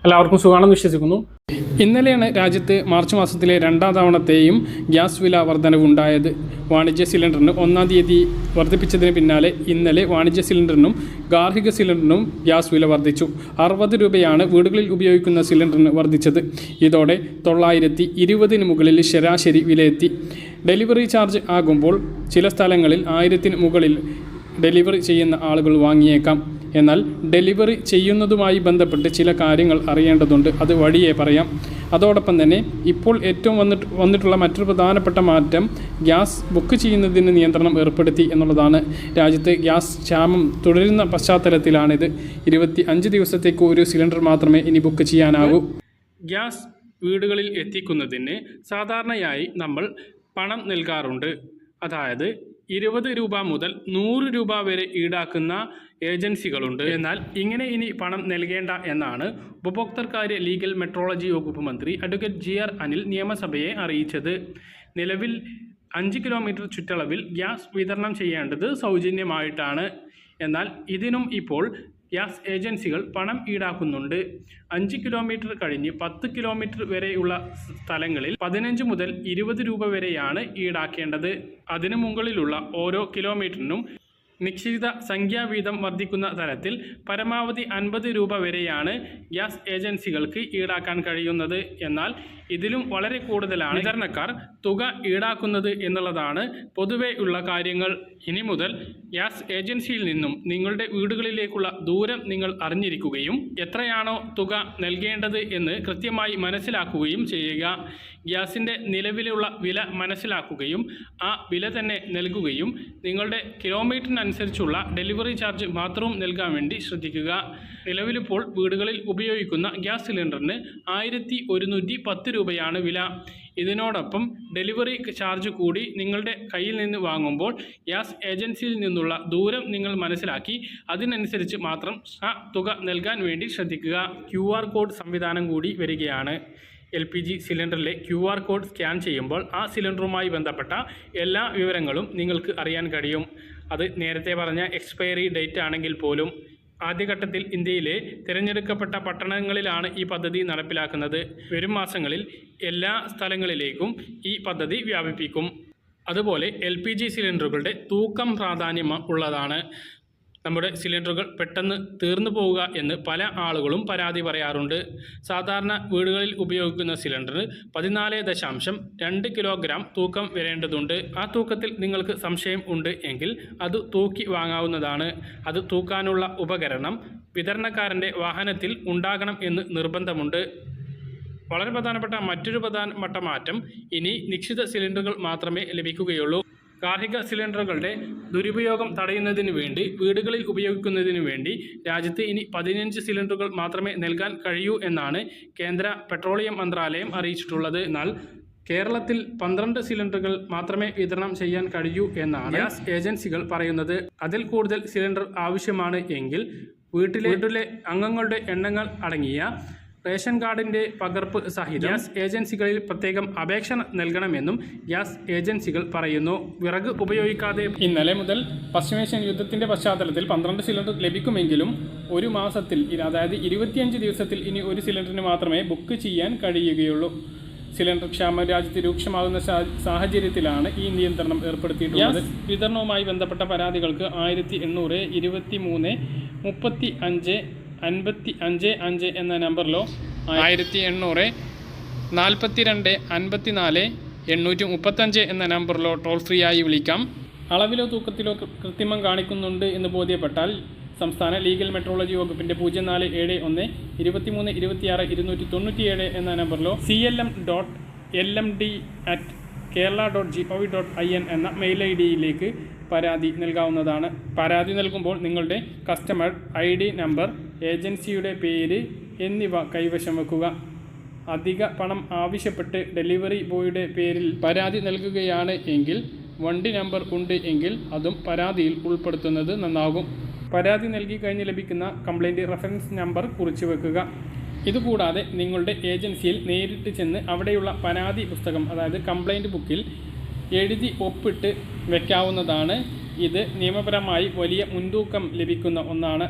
എല്ലാവർക്കും സുഖമാണെന്ന് വിശ്വസിക്കുന്നു. ഇന്നലെയാണ് രാജ്യത്ത് മാർച്ച് മാസത്തിലെ രണ്ടാം തവണത്തെയും ഗ്യാസ് വില വർധനവുണ്ടായത്. വാണിജ്യ സിലിണ്ടറിന് 1-ാം തീയതി വർദ്ധിപ്പിച്ചതിന് പിന്നാലെ ഇന്നലെ വാണിജ്യ സിലിണ്ടറിനും ഗാർഹിക സിലിണ്ടറിനും ഗ്യാസ് വില വർദ്ധിച്ചു. 60 രൂപയാണ് വീടുകളിൽ ഉപയോഗിക്കുന്ന സിലിണ്ടറിന് വർദ്ധിച്ചത്. ഇതോടെ 920 മുകളിൽ ശരാശരി വിലയെത്തി. ഡെലിവറി ചാർജ് ആകുമ്പോൾ ചില സ്ഥലങ്ങളിൽ 1000 മുകളിൽ ഡെലിവറി ചെയ്യുന്ന ആളുകൾ വാങ്ങിയേക്കാം. എന്നാൽ ഡെലിവറി ചെയ്യുന്നതുമായി ബന്ധപ്പെട്ട് ചില കാര്യങ്ങൾ അറിയേണ്ടതുണ്ട്. അത് വഴിയേ പറയാം. അതോടൊപ്പം തന്നെ ഇപ്പോൾ ഏറ്റവും വന്നിട്ടുള്ള മറ്റൊരു പ്രധാനപ്പെട്ട മാറ്റം ഗ്യാസ് ബുക്ക് ചെയ്യുന്നതിന് നിയന്ത്രണം ഏർപ്പെടുത്തി എന്നുള്ളതാണ്. രാജ്യത്ത് ഗ്യാസ് ക്ഷാമം തുടരുന്ന പശ്ചാത്തലത്തിലാണിത്. 25 ദിവസത്തേക്ക് ഒരു സിലിണ്ടർ മാത്രമേ ഇനി ബുക്ക് ചെയ്യാനാകൂ. ഗ്യാസ് വീടുകളിൽ എത്തിക്കുന്നതിന് സാധാരണയായി നമ്മൾ പണം നൽകാറുണ്ട്. അതായത് 20 രൂപ മുതൽ 100 രൂപ വരെ ഈടാക്കുന്ന ഏജൻസികളുണ്ട്. എന്നാൽ ഇങ്ങനെ ഇനി പണം നൽകേണ്ട എന്നാണ് ഉപഭോക്തൃകാര്യ ലീഗൽ മെട്രോളജി വകുപ്പ് മന്ത്രി അഡ്വക്കേറ്റ് GR അനിൽ നിയമസഭയെ അറിയിച്ചത്. നിലവിൽ 5 കിലോമീറ്റർ ചുറ്റളവിൽ ഗ്യാസ് വിതരണം ചെയ്യേണ്ടത് സൗജന്യമായിട്ടാണ്. എന്നാൽ ഇതിനും ഇപ്പോൾ ഗ്യാസ് ഏജൻസികൾ പണം ഈടാക്കുന്നുണ്ട്. 5 കിലോമീറ്റർ കഴിഞ്ഞ് 10 കിലോമീറ്റർ വരെയുള്ള സ്ഥലങ്ങളിൽ 15 മുതൽ 20 രൂപ വരെയാണ് ഈടാക്കേണ്ടത്. അതിനു മുകളിലുള്ള ഓരോ കിലോമീറ്ററിനും നിശ്ചിത സംഖ്യാ വീതം വർദ്ധിക്കുന്ന തരത്തിൽ പരമാവധി 50 രൂപ വരെയാണ് ഗ്യാസ് ഏജൻസികൾക്ക് ഈടാക്കാൻ കഴിയുന്നത്. എന്നാൽ ഇതിലും വളരെ കൂടുതലാണ് വിതരണക്കാർ തുക ഈടാക്കുന്നത് എന്നുള്ളതാണ് പൊതുവെ ഉള്ള കാര്യങ്ങൾ. ഇനി മുതൽ ഗ്യാസ് ഏജൻസിയിൽ നിന്നും നിങ്ങളുടെ വീടുകളിലേക്കുള്ള ദൂരം നിങ്ങൾ അറിഞ്ഞിരിക്കുകയും എത്രയാണോ തുക നൽകേണ്ടത് എന്ന് കൃത്യമായി മനസ്സിലാക്കുകയും ചെയ്യുക. ഗ്യാസിൻ്റെ നിലവിലുള്ള വില മനസ്സിലാക്കുകയും ആ വില തന്നെ നൽകുകയും നിങ്ങളുടെ കിലോമീറ്ററിനനുസരിച്ചുള്ള ഡെലിവറി ചാർജ് മാത്രവും നൽകാൻ വേണ്ടി ശ്രദ്ധിക്കുക. നിലവിലിപ്പോൾ വീടുകളിൽ ഉപയോഗിക്കുന്ന ഗ്യാസ് സിലിണ്ടറിന് 1110 രൂപയാണ് വില. ഇതിനോടൊപ്പം ഡെലിവറി ചാർജ് കൂടി നിങ്ങളുടെ കയ്യിൽ നിന്ന് വാങ്ങുമ്പോൾ ഗ്യാസ് ഏജൻസിയിൽ നിന്നുള്ള ദൂരം നിങ്ങൾ മനസ്സിലാക്കി അതിനനുസരിച്ച് മാത്രം ആ തുക നൽകാൻ വേണ്ടി ശ്രദ്ധിക്കുക. QR കോഡ് സംവിധാനം കൂടി വരികയാണ്. LPG സിലിണ്ടറിലെ QR കോഡ് സ്കാൻ ചെയ്യുമ്പോൾ ആ സിലിണ്ടറുമായി ബന്ധപ്പെട്ട എല്ലാ വിവരങ്ങളും നിങ്ങൾക്ക് അറിയാൻ കഴിയും. അത് നേരത്തെ പറഞ്ഞ എക്സ്പയറി ഡേറ്റ് ആണെങ്കിൽ പോലും. ആദ്യഘട്ടത്തിൽ ഇന്ത്യയിലെ തിരഞ്ഞെടുക്കപ്പെട്ട പട്ടണങ്ങളിലാണ് ഈ പദ്ധതി നടപ്പിലാക്കുന്നത്. വരും മാസങ്ങളിൽ എല്ലാ സ്ഥലങ്ങളിലേക്കും ഈ പദ്ധതി വ്യാപിപ്പിക്കും. അതുപോലെ LPG സിലിണ്ടറുകളുടെ തൂക്കം പ്രാധാന്യം ഉള്ളതാണ്. നമ്മുടെ സിലിണ്ടറുകൾ പെട്ടെന്ന് തീർന്നു പോവുക എന്ന് പല ആളുകളും പരാതി പറയാറുണ്ട്. സാധാരണ വീടുകളിൽ ഉപയോഗിക്കുന്ന സിലിണ്ടറിന് 14.2 കിലോഗ്രാം തൂക്കം വരേണ്ടതുണ്ട്. ആ തൂക്കത്തിൽ നിങ്ങൾക്ക് സംശയം ഉണ്ട് എങ്കിൽ അത് തൂക്കി വാങ്ങാവുന്നതാണ്. അത് തൂക്കാനുള്ള ഉപകരണം വിതരണക്കാരൻ്റെ വാഹനത്തിൽ ഉണ്ടാകണം എന്ന് നിർബന്ധമുണ്ട്. വളരെ പ്രധാനപ്പെട്ട മറ്റൊരു പ്രധാനപ്പെട്ട മാറ്റം, ഇനി നിശ്ചിത സിലിണ്ടറുകൾ മാത്രമേ ലഭിക്കുകയുള്ളൂ. ഗാർഹിക സിലിണ്ടറുകളുടെ ദുരുപയോഗം തടയുന്നതിന് വേണ്ടി വീടുകളിൽ ഉപയോഗിക്കുന്നതിന് വേണ്ടി രാജ്യത്ത് ഇനി 15 സിലിണ്ടറുകൾ മാത്രമേ നൽകാൻ കഴിയൂ എന്നാണ് കേന്ദ്ര പെട്രോളിയം മന്ത്രാലയം അറിയിച്ചിട്ടുള്ളത്. എന്നാൽ കേരളത്തിൽ 12 സിലിണ്ടറുകൾ മാത്രമേ വിതരണം ചെയ്യാൻ കഴിയൂ എന്നാണ് ഗ്യാസ് ഏജൻസികൾ പറയുന്നത്. അതിൽ കൂടുതൽ സിലിണ്ടർ ആവശ്യമാണ് എങ്കിൽ വീട്ടിലെ അംഗങ്ങളുടെ എണ്ണങ്ങൾ അടങ്ങിയ റേഷൻ കാർഡിൻ്റെ പകർപ്പ് സഹിതം ഗ്യാസ് ഏജൻസികളിൽ പ്രത്യേകം അപേക്ഷ നൽകണമെന്നും ഗ്യാസ് ഏജൻസികൾ പറയുന്നു. വിറക് ഉപയോഗിക്കാതെ ഇന്നലെ മുതൽ പശ്ചിമേഷ്യൻ യുദ്ധത്തിൻ്റെ പശ്ചാത്തലത്തിൽ 12 സിലിണ്ടർ ലഭിക്കുമെങ്കിലും ഒരു മാസത്തിൽ, അതായത് 25 ദിവസത്തിൽ ഇനി ഒരു സിലിണ്ടറിന് മാത്രമേ ബുക്ക് ചെയ്യാൻ കഴിയുകയുള്ളൂ. സിലിണ്ടർ ക്ഷാമം രാജ്യത്ത് രൂക്ഷമാകുന്ന സാഹചര്യത്തിലാണ് ഈ നിയന്ത്രണം ഏർപ്പെടുത്തിയിട്ടുള്ളത്. വിതരണവുമായി ബന്ധപ്പെട്ട പരാതികൾക്ക് 1800 23 35 55 എന്ന നമ്പറിലോ 1800 42 54 835 എന്ന നമ്പറിലോ ടോൾ ഫ്രീ ആയി വിളിക്കാം. അളവിലോ തൂക്കത്തിലോ കൃത്രിമം കാണിക്കുന്നുണ്ട് എന്ന് ബോധ്യപ്പെട്ടാൽ സംസ്ഥാന ലീഗൽ മെട്രോളജി വകുപ്പിൻ്റെ 0471 23 26 297 എന്ന നമ്പറിലോ clm.lmd@kerala.gov.in എന്ന മെയിൽ ID-യിലേക്ക് പരാതി നൽകാവുന്നതാണ്. പരാതി നൽകുമ്പോൾ നിങ്ങളുടെ കസ്റ്റമർ ID നമ്പർ, ഏജൻസിയുടെ പേര് എന്നിവ കൈവശം വെക്കുക. അധിക പണം ആവശ്യപ്പെട്ട് ഡെലിവറി ബോയുടെ പേരിൽ പരാതി നൽകുകയാണ് എങ്കിൽ വണ്ടി നമ്പർ ഉണ്ട് എങ്കിൽ അതും പരാതിയിൽ ഉൾപ്പെടുത്തുന്നത് നന്നാകും. പരാതി നൽകി കഴിഞ്ഞ് ലഭിക്കുന്ന കംപ്ലൈൻറ്റ് റെഫറൻസ് നമ്പർ കുറിച്ച് വെക്കുക. ഇതുകൂടാതെ നിങ്ങളുടെ ഏജൻസിയിൽ നേരിട്ട് ചെന്ന് അവിടെയുള്ള പരാതി പുസ്തകം, അതായത് കംപ്ലൈൻറ്റ് ബുക്കിൽ എഴുതി ഒപ്പിട്ട് വയ്ക്കാവുന്നതാണ്. ഇത് നിയമപരമായി വലിയ മുൻതൂക്കം ലഭിക്കുന്ന ഒന്നാണ്.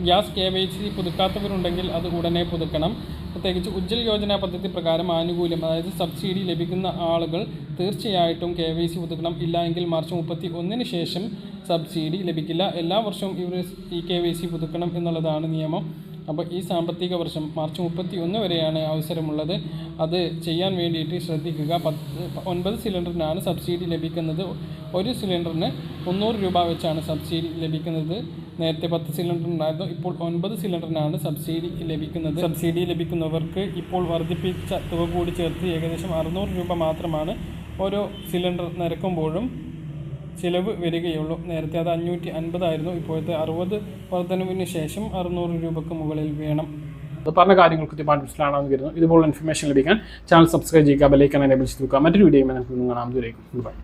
ഗ്യാസ് KYC പുതുക്കാത്തവരുണ്ടെങ്കിൽ അത് ഉടനെ പുതുക്കണം. പ്രത്യേകിച്ച് ഉജ്ജ്വൽ യോജന പദ്ധതി പ്രകാരം ആനുകൂല്യം, അതായത് സബ്സിഡി ലഭിക്കുന്ന ആളുകൾ തീർച്ചയായിട്ടും KYC പുതുക്കണം. ഇല്ല എങ്കിൽ മാർച്ച് 31 ശേഷം സബ്സിഡി ലഭിക്കില്ല. എല്ലാ വർഷവും ഇവർ ഈ KYC പുതുക്കണം എന്നുള്ളതാണ് നിയമം. അപ്പോൾ ഈ സാമ്പത്തിക വർഷം മാർച്ച് 31 വരെയാണ് അവസരമുള്ളത്. അത് ചെയ്യാൻ വേണ്ടിയിട്ട് ശ്രദ്ധിക്കുക. 9 സിലിണ്ടറിനാണ് സബ്സിഡി ലഭിക്കുന്നത്. ഒരു സിലിണ്ടറിന് 300 രൂപ വെച്ചാണ് സബ്സിഡി ലഭിക്കുന്നത്. നേരത്തെ 10 സിലിണ്ടർ ഉണ്ടായിരുന്നു, ഇപ്പോൾ 9 സിലിണ്ടറിനാണ് സബ്സിഡി ലഭിക്കുന്നത്. സബ്സിഡി ലഭിക്കുന്നവർക്ക് ഇപ്പോൾ വർദ്ധിപ്പിച്ച തുക കൂടി ചേർത്ത് ഏകദേശം 600 രൂപ മാത്രമാണ് ഓരോ സിലിണ്ടർ നിരക്കുമ്പോഴും ചിലവ് വരികയുള്ളൂ. നേരത്തെ അത് 550 ആയിരുന്നു. ഇപ്പോഴത്തെ 60 വർധനവിന് ശേഷം 600 രൂപയ്ക്ക് മുകളിൽ വേണം. അത് പറഞ്ഞ കാര്യങ്ങൾ കൃത്യമായിട്ട് മനസ്സിലാണെന്ന് കരുതുന്നു. ഇതുപോലുള്ള ഇൻഫർമേഷൻ ലഭിക്കാൻ ചാനൽ സബ്സ്ക്രൈബ് ചെയ്യുക, ബെൽ ഐക്കൺ എനേബിൾ ചെയ്ത് വെക്കുക. മറ്റൊരു വീഡിയോയുമായി നമുക്ക് കാണാം. ദൂരേക്കും ബൈ.